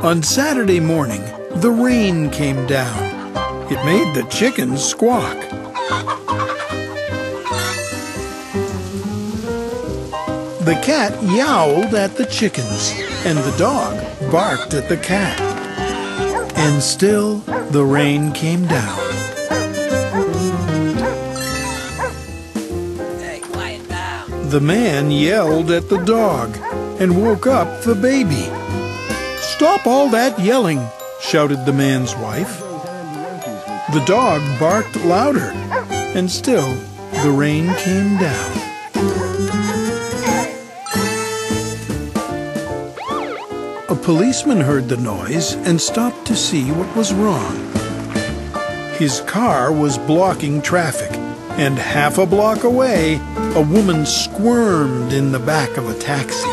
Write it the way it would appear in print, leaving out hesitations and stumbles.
On Saturday morning, the rain came down. It made the chickens squawk. The cat yowled at the chickens, and the dog barked at the cat. And still the rain came down. Hey, quiet down. The man yelled at the dog and woke up the baby. "Stop all that yelling," shouted the man's wife. The dog barked louder, and still the rain came down. A policeman heard the noise and stopped to see what was wrong. His car was blocking traffic, and half a block away, a woman squirmed in the back of a taxi.